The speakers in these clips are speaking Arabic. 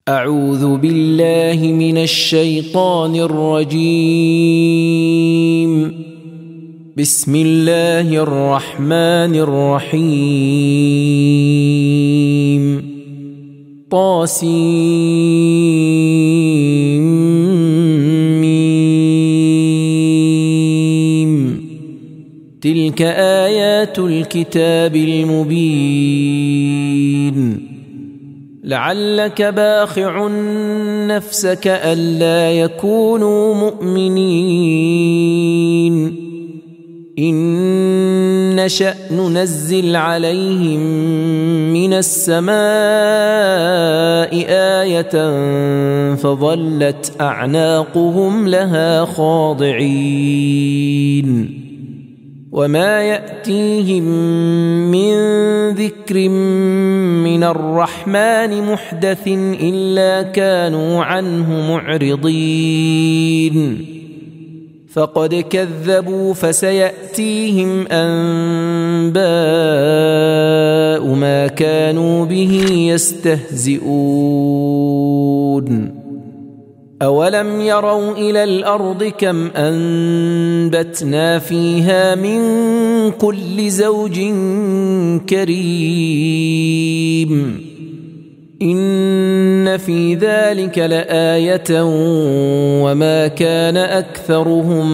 أعوذ بالله من الشيطان الرجيم. بسم الله الرحمن الرحيم. طاسيم. تلك آيات الكتاب المبين. لعلك باخع نفسك ألا يكونوا مؤمنين إن نشأ ننزل عليهم من السماء آية فظلت أعناقهم لها خاضعين وما يأتيهم من ذكر من الرحمن محدث إلا كانوا عنه معرضين فقد كذبوا فسيأتيهم أنباء ما كانوا به يستهزئون. أولم يروا إلى الأرض كم أنبتنا فيها من كل زوج كريم إن في ذلك لآية وما كان أكثرهم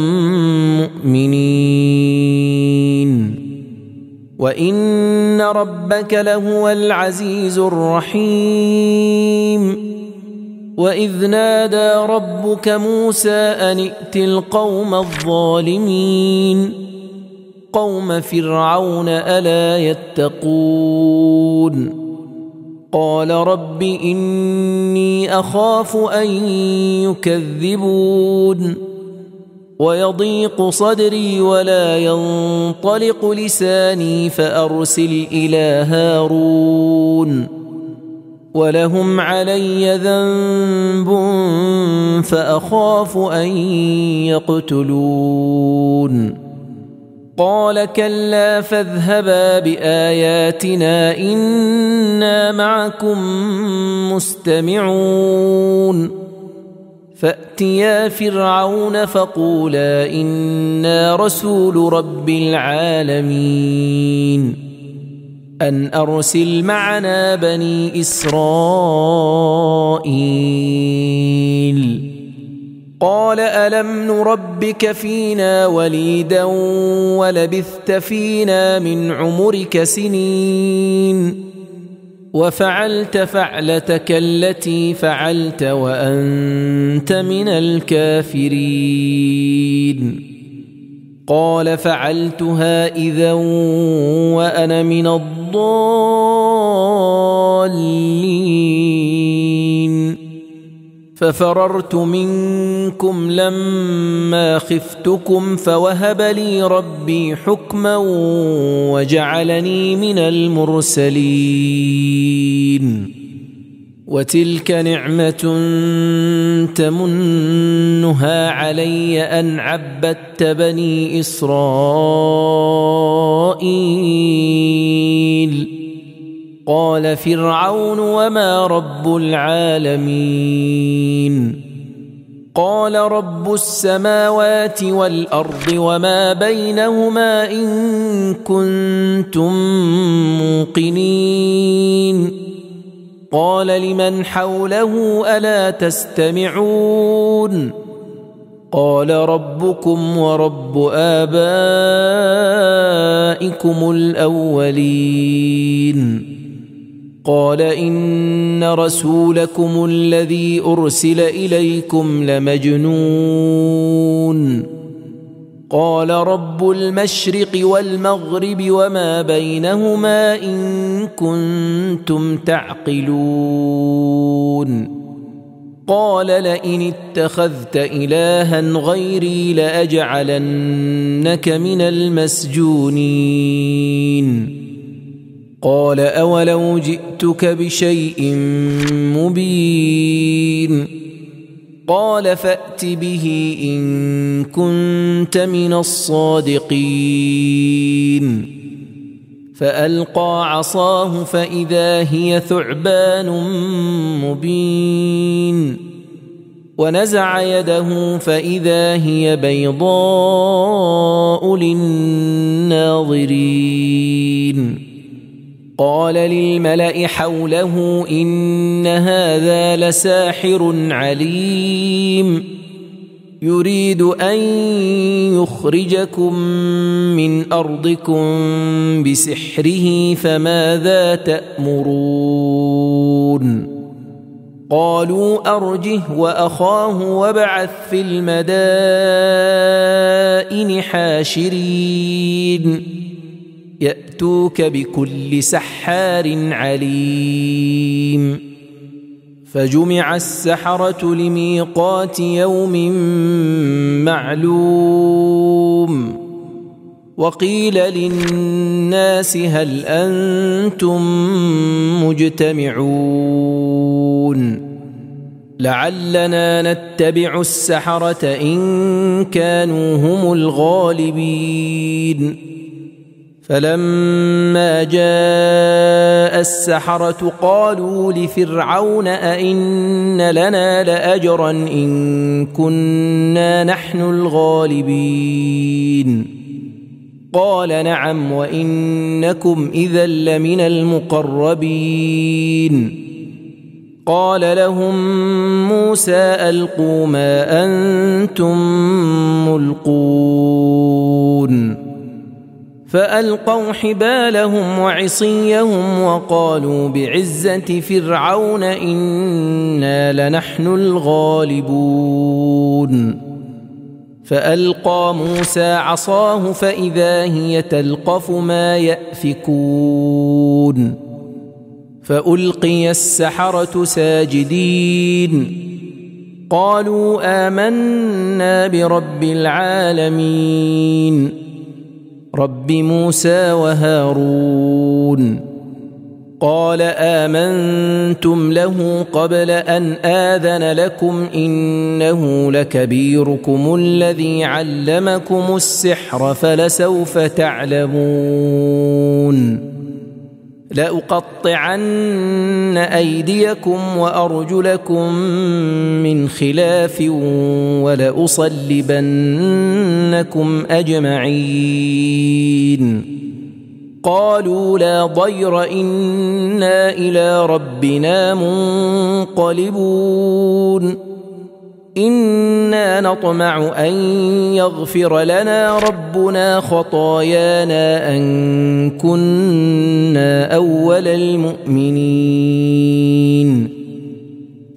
مؤمنين وإن ربك لهو العزيز الرحيم. وإذ نادى ربك موسى أن ائت القوم الظالمين قوم فرعون ألا يتقون قال رب إني أخاف أن يكذبون ويضيق صدري ولا ينطلق لساني فأرسل إلى هارون ولهم علي ذنب فأخاف أن يقتلون قال كلا فاذهبا بآياتنا إنا معكم مستمعون فأتيا فرعون فقولا إنا رسول رب العالمين أن أرسل معنا بني إسرائيل قال ألم نربك فينا وليدا ولبثت فينا من عمرك سنين وفعلت فعلتك التي فعلت وأنت من الكافرين قال فعلتها إذا وأنا من الضالين ففررت منكم لما خفتكم فوهب لي ربي حكما وجعلني من المرسلين وتلك نعمة تمنها علي أن عبدت بني إسرائيل قال فرعون وما رب العالمين قال رب السماوات والأرض وما بينهما إن كنتم موقنين قال لمن حوله ألا تستمعون قال ربكم ورب آبائكم الأولين قال إن رسولكم الذي أرسل إليكم لمجنون قال رب المشرق والمغرب وما بينهما إن كنتم تعقلون قال لئن اتخذت إلها غيري لأجعلنك من المسجونين قال أولو جئتك بشيء مبين قال فأت به إن كنت من الصادقين فألقى عصاه فإذا هي ثعبان مبين ونزع يده فإذا هي بيضاء للناظرين قال للملأ حوله إن هذا لساحر عليم يريد أن يخرجكم من أرضكم بسحره فماذا تأمرون قالوا أرجه وأخاه وابعث في المدائن حاشرين يأتوك بكل سحار عليم فجمع السحرة لميقات يوم معلوم وقيل للناس هل أنتم مجتمعون لعلنا نتبع السحرة إن كانوا هم الغالبين فلما جاء السحرة قالوا لفرعون أئن لنا لأجرا إن كنا نحن الغالبين قال نعم وإنكم إذا لمن المقربين قال لهم موسى ألقوا ما أنتم ملقون فألقوا حبالهم وعصيهم وقالوا بعزة فرعون إنا لنحن الغالبون فألقى موسى عصاه فإذا هي تلقف ما يأفكون فألقي السحرة ساجدين قالوا آمنا برب العالمين رب موسى وهارون قال آمنتم له قبل أن آذن لكم إنه لكبيركم الذي علمكم السحر فلسوف تعلمون لأقطعن أيديكم وأرجلكم من خلاف ولأصلبنكم أجمعين قالوا لا ضير إنا إلى ربنا منقلبون إنا نطمع أن يغفر لنا ربنا خطايانا أن كنا أول المؤمنين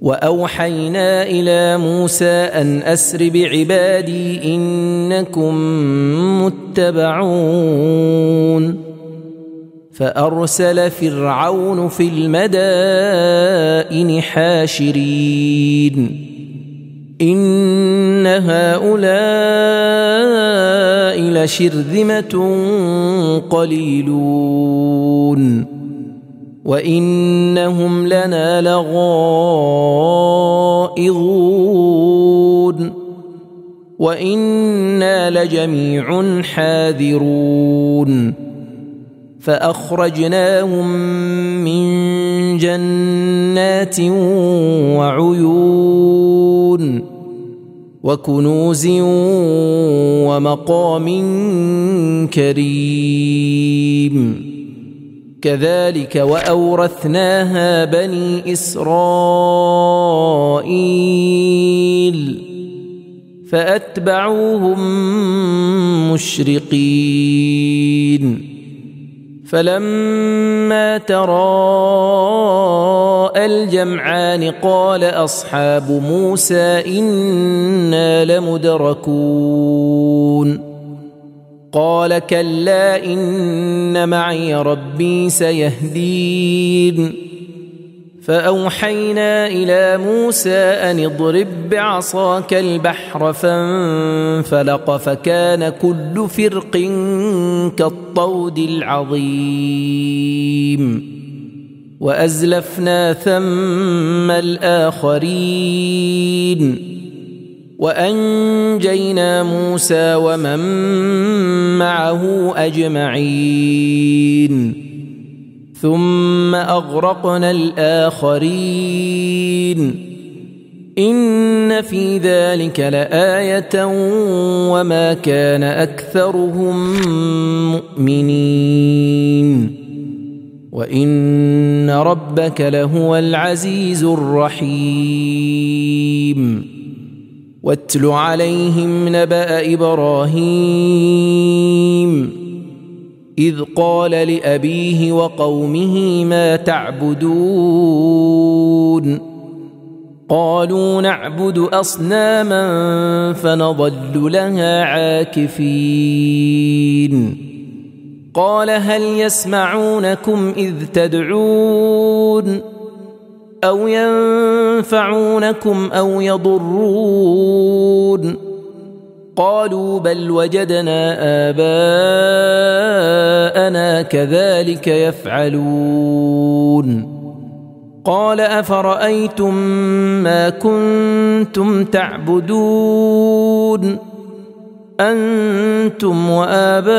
وأوحينا إلى موسى أن أسر بعبادي إنكم متبعون فأرسل فرعون في المدائن حاشرين إن هؤلاء لشرذمة قليلون وإنهم لنا لغائظون وإنا لجميع حاذرون فأخرجناهم من جنات وعيون وكنوز ومقام كريم كذلك وأورثناها بني إسرائيل فأتبعوهم مشرقين فلما تراءى الجمعان قال أصحاب موسى إنا لمدركون قال كلا إن معي ربي سيهدين فأوحينا إلى موسى أن اضرب بعصاك البحر فانفلق فكان كل فرق كالطود العظيم وأزلفنا ثم الآخرين وأنجينا موسى ومن معه أجمعين ثم أغرقنا الآخرين إن في ذلك لآية وما كان أكثرهم مؤمنين وإن ربك لهو العزيز الرحيم واتل عليهم نبأ إبراهيم إذ قال لأبيه وقومه ما تعبدون قالوا نعبد أصناما فنظل لها عاكفين قال هل يسمعونكم إذ تدعون أو ينفعونكم أو يضرون قالوا بل وجدنا آباءنا كذلك يفعلون قال أفرأيتم ما كنتم تعبدون أنتم وآباؤكم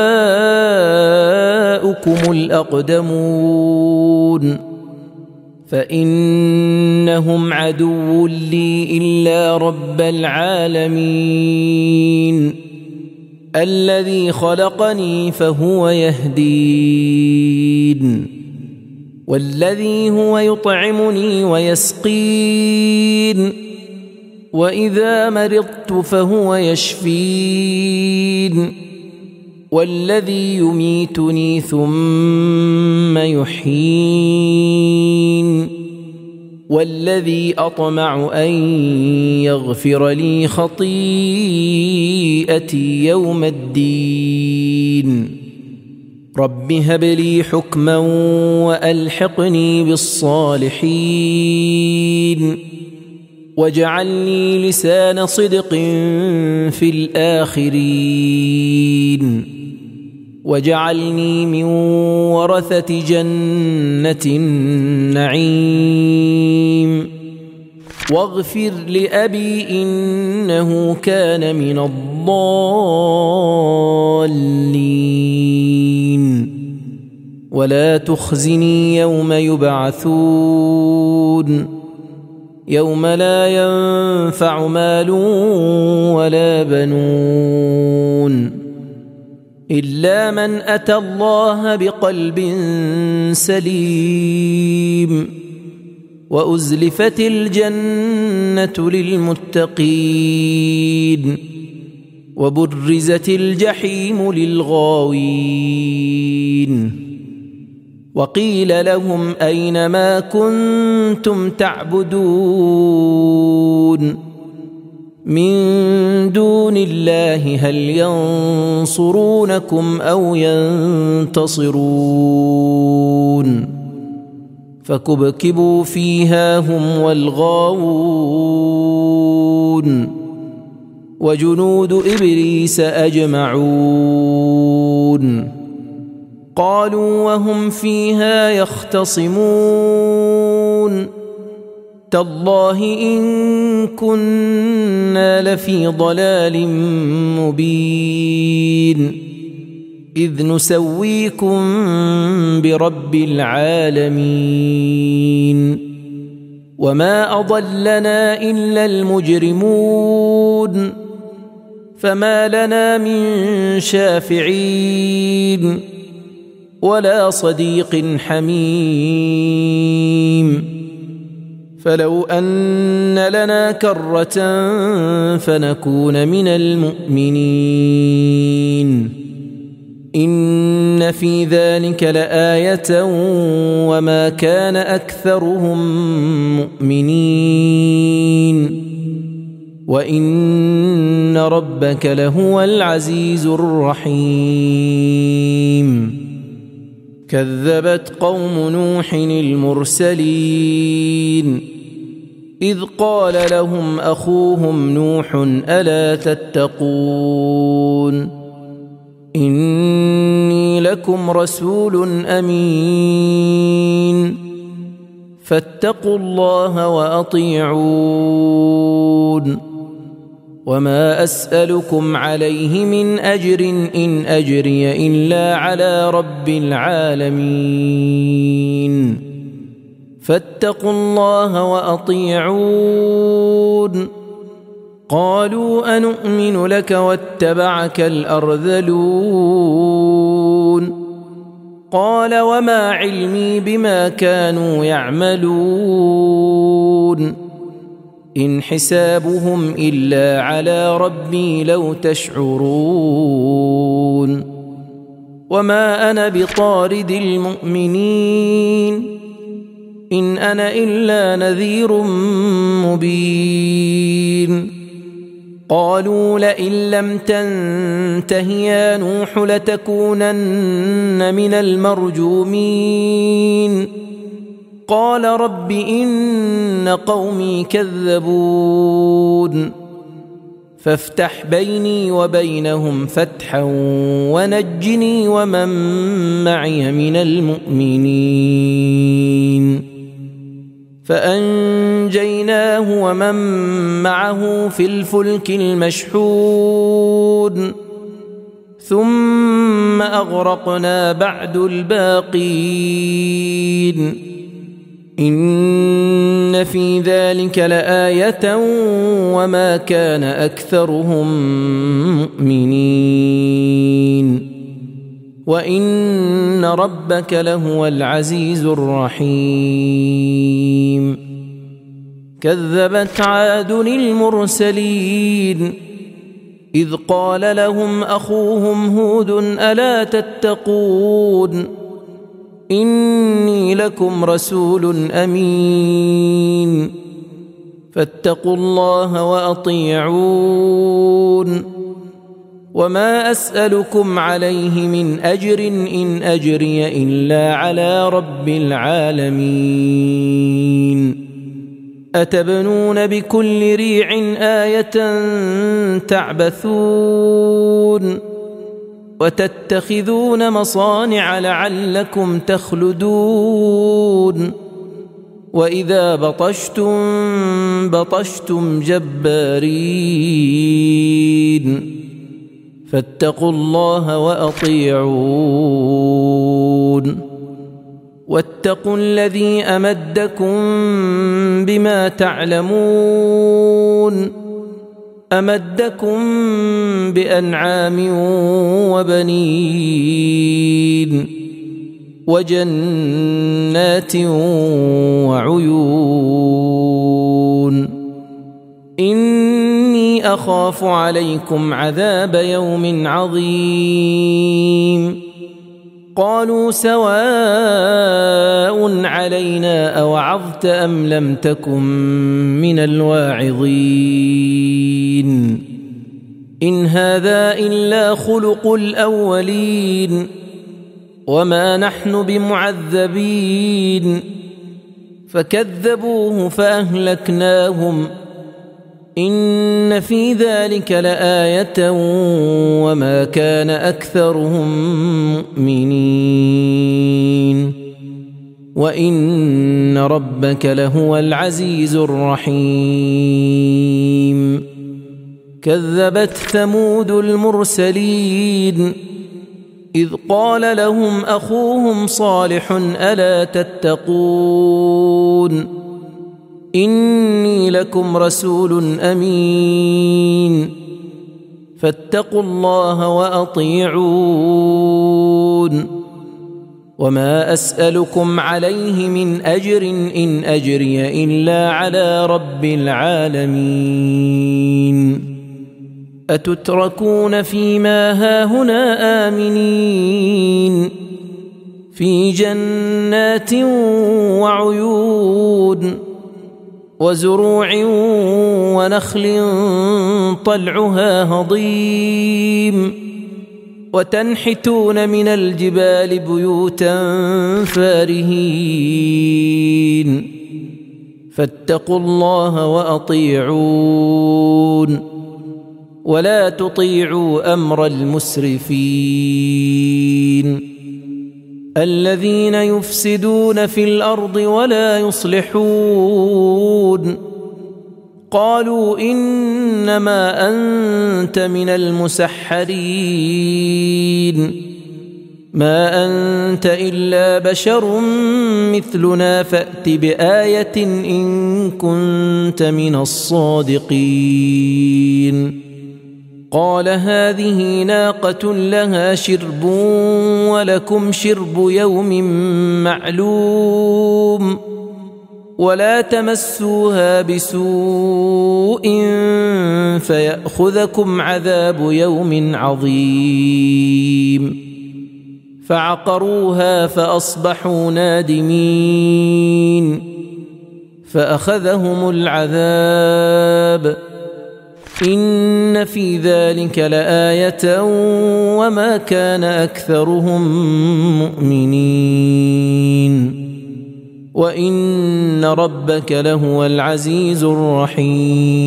الأقدمون فإنهم عدو لي إلا رب العالمين الذي خلقني فهو يهدين والذي هو يطعمني ويسقين وإذا مرضت فهو يشفين والذي يميتني ثم يحيين والذي أطمع أن يغفر لي خطيئتي يوم الدين رب هب لي حكما وألحقني بالصالحين واجعلني لسان صدق في الآخرين واجعلني من ورثة جنة النعيم واغفر لأبي إنه كان من الضالين ولا تخزني يوم يبعثون يوم لا ينفع مال ولا بنون إلا من أتى الله بقلب سليم وأزلفت الجنة للمتقين وبرزت الجحيم للغاوين وقيل لهم أين ما كنتم تعبدون من دون الله هل ينصرونكم أو ينتصرون فكبكبوا فيها هم والغاوون وجنود إبليس أجمعون قالوا وهم فيها يختصمون تالله إن كنا لفي ضلال مبين إذ نسويكم برب العالمين وما أضلنا إلا المجرمون فما لنا من شافعين ولا صديق حميم فلو أن لنا كرة فنكون من المؤمنين إن في ذلك لآية وما كان أكثرهم مؤمنين وإن ربك لهو العزيز الرحيم كذبت قوم نوح المرسلين إذ قال لهم أخوهم نوح ألا تتقون إني لكم رسول أمين فاتقوا الله وأطيعون وما أسألكم عليه من أجر إن أجري إلا على رب العالمين فاتقوا الله وأطيعون قالوا أنؤمن لك واتبعك الأرذلون قال وما علمي بما كانوا يعملون إن حسابهم إلا على ربي لو تشعرون وما أنا بطارد المؤمنين إن أنا إلا نذير مبين قالوا لئن لم تنته يا نوح لتكونن من المرجومين قال رب إن قومي كذبون فافتح بيني وبينهم فتحا ونجني ومن معي من المؤمنين فأنجيناه ومن معه في الفلك المشحون ثم أغرقنا بعد الباقين إن في ذلك لآية وما كان أكثرهم مؤمنين وإن ربك لهو العزيز الرحيم كذبت عاد المرسلين إذ قال لهم أخوهم هود ألا تتقون إني لكم رسول أمين فاتقوا الله وأطيعون وما أسألكم عليه من أجر إن أجري إلا على رب العالمين أتبنون بكل ريع آية تعبثون وتتخذون مصانع لعلكم تخلدون وإذا بطشتم جبارين فاتقوا الله وأطيعون واتقوا الذي أمدكم بما تعلمون أمدكم بأنعام وبنين وجنات وعيون إني أخاف عليكم عذاب يوم عظيم قالوا سواء علينا أوعظت أم لم تكن من الواعظين إن هذا إلا خلق الأولين وما نحن بمعذبين فكذبوه فأهلكناهم إن في ذلك لآية وما كان أكثرهم مؤمنين وإن ربك لهو العزيز الرحيم كذبت ثمود المرسلين إذ قال لهم أخوهم صالح ألا تتقون إني لكم رسول أمين فاتقوا الله وأطيعون وما أسألكم عليه من أجر إن أجري إلا على رب العالمين أتتركون فيما هاهنا آمنين في جنات وعيون وزروع ونخل طلعها هضيم وتنحتون من الجبال بيوتا فارهين فاتقوا الله وأطيعون ولا تطيعوا أمر المسرفين الذين يفسدون في الأرض ولا يصلحون قالوا إنما أنت من المسحرين ما أنت إلا بشر مثلنا فأت بآية إن كنت من الصادقين قال هذه ناقة لها شرب ولكم شرب يوم معلوم ولا تمسوها بسوء فيأخذكم عذاب يوم عظيم فعقروها فأصبحوا نادمين فأخذهم العذاب إن في ذلك لآية وما كان أكثرهم مؤمنين وإن ربك لهو العزيز الرحيم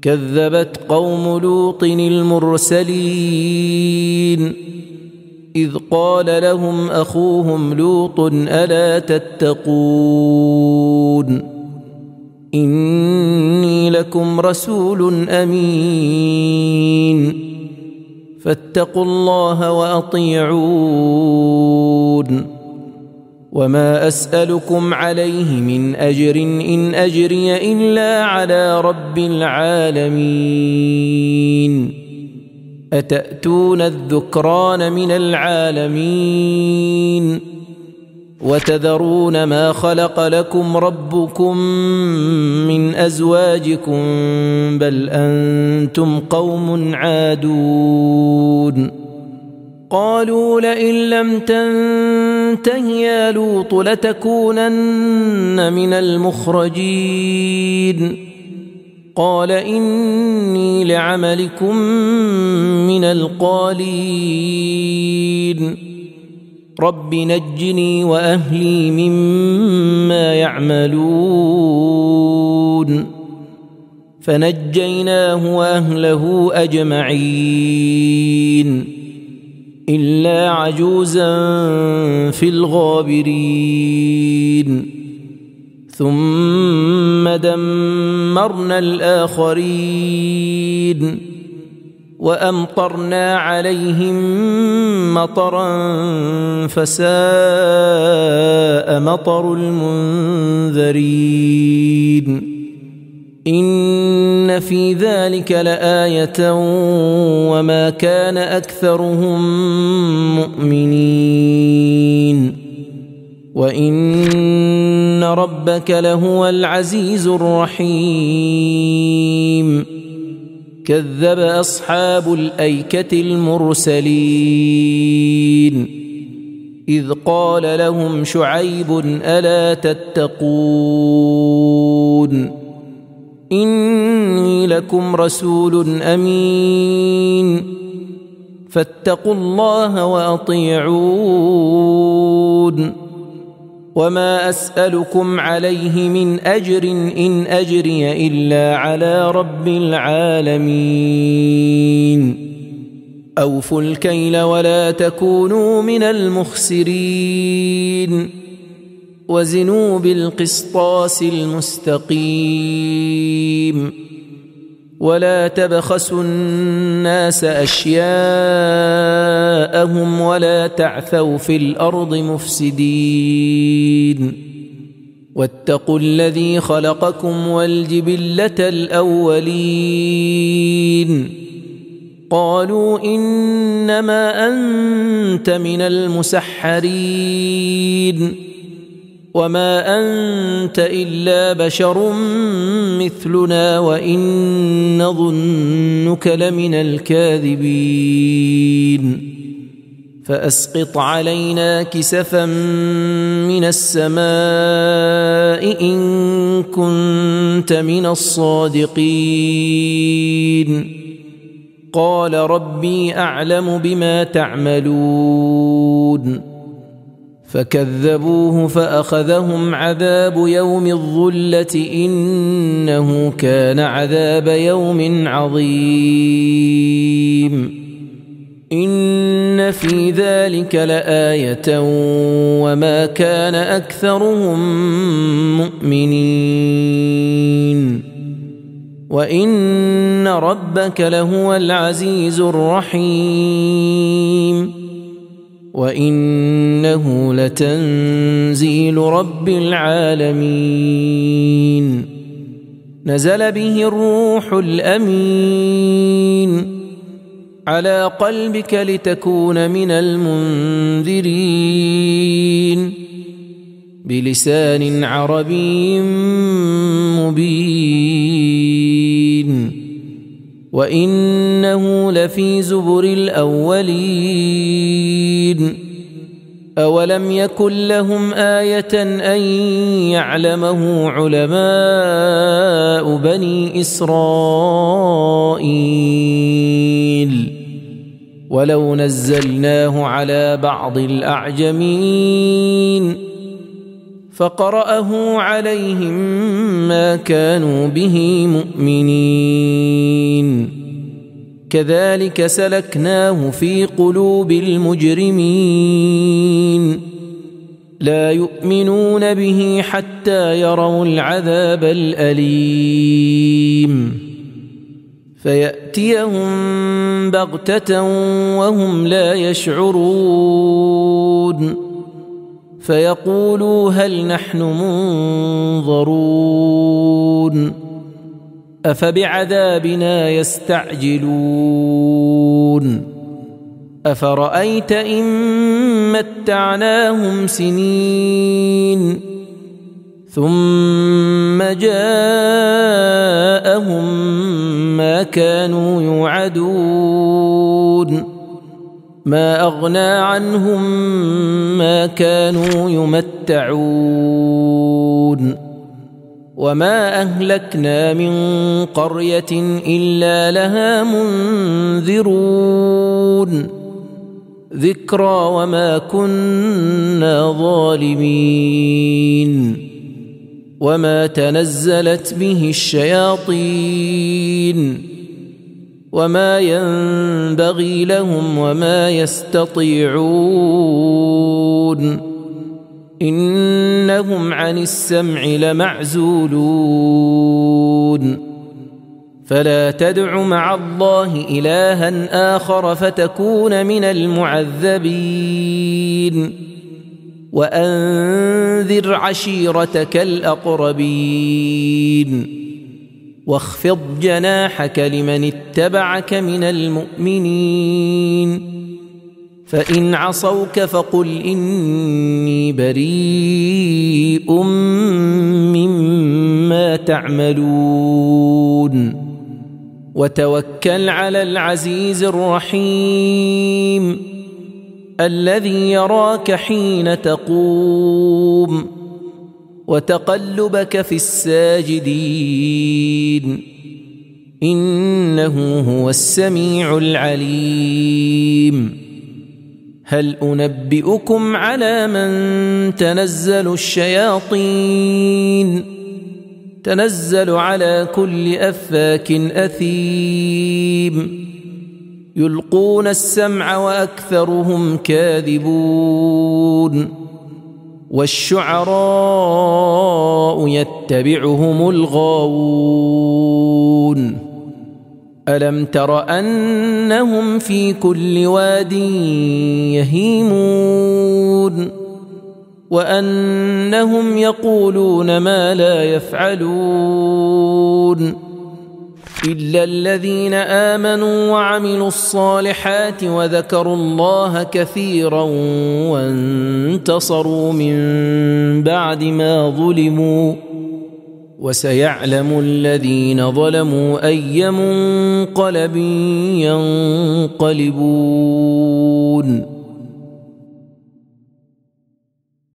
كذبت قوم لوط المرسلين إذ قال لهم أخوهم لوط ألا تتقون إني لكم رسول أمين فاتقوا الله وأطيعون وما أسألكم عليه من أجر إن أجري إلا على رب العالمين أتأتون الذكران من العالمين وتذرون ما خلق لكم ربكم من أزواجكم بل أنتم قوم عادون قالوا لئن لم تنته يا لوط لتكونن من المخرجين قال إني لعملكم من القالين رب نجني وأهلي مما يعملون فنجيناه وأهله أجمعين إلا عجوزا في الغابرين ثم دمرنا الآخرين وأمطرنا عليهم مطرا فساء مطر المنذرين إن في ذلك لآية وما كان أكثرهم مؤمنين وإن ربك لهو العزيز الرحيم كذب أصحاب الأيكة المرسلين إذ قال لهم شعيب ألا تتقون إني لكم رسول أمين فاتقوا الله وأطيعون وما أسألكم عليه من أجر إن أجري إلا على رب العالمين أوفوا الكيل ولا تكونوا من المخسرين وزنوا بالقسطاس المستقيم ولا تبخسوا الناس أشياءهم ولا تعثوا في الأرض مفسدين واتقوا الذي خلقكم والجبلة الأولين قالوا إنما أنت من المسحرين وما أنت إلا بشر مثلنا وإن نظنك لمن الكاذبين فأسقط علينا كسفا من السماء إن كنت من الصادقين قال ربي أعلم بما تعملون فكذبوه فأخذهم عذاب يوم الظلة إنه كان عذاب يوم عظيم إن في ذلك لآية وما كان أكثرهم مؤمنين وإن ربك لهو العزيز الرحيم وإنه لتنزيل رب العالمين نزل به الروح الأمين على قلبك لتكون من المنذرين بلسان عربي مبين وإنه لفي زبر الأولين أولم يكن لهم آية أن يعلمه علماء بني إسرائيل ولو نزلناه على بعض الأعجمين فقرأه عليهم ما كانوا به مؤمنين كذلك سلكناه في قلوب المجرمين لا يؤمنون به حتى يروا العذاب الأليم فيأتيهم بغتة وهم لا يشعرون فيقولوا هل نحن منظرون أفبعذابنا يستعجلون أفرأيت إن متعناهم سنين ثم جاءهم ما كانوا يوعدون ما أغنى عنهم ما كانوا يمتعون وما أهلكنا من قرية إلا لها منذرون ذكرى وما كنا ظالمين وما تنزلت به الشياطين وما ينبغي لهم وما يستطيعون إنهم عن السمع لمعزولون فلا تدع مع الله إلها آخر فتكون من المعذبين وأنذر عشيرتك الأقربين واخفض جناحك لمن اتبعك من المؤمنين فإن عصوك فقل إني بريء مما تعملون وتوكل على العزيز الرحيم الذي يراك حين تقوم وتقلبك في الساجدين إنه هو السميع العليم هل أنبئكم على من تنزل الشياطين تنزل على كل أفاك أثيم يلقون السمع وأكثرهم كاذبون والشعراء يتبعهم الغاوون ألم تر أنهم في كل واد يهيمون وأنهم يقولون ما لا يفعلون إلا الذين آمنوا وعملوا الصالحات وذكروا الله كثيرا وانتصروا من بعد ما ظلموا وسيعلم الذين ظلموا أي منقلب ينقلبون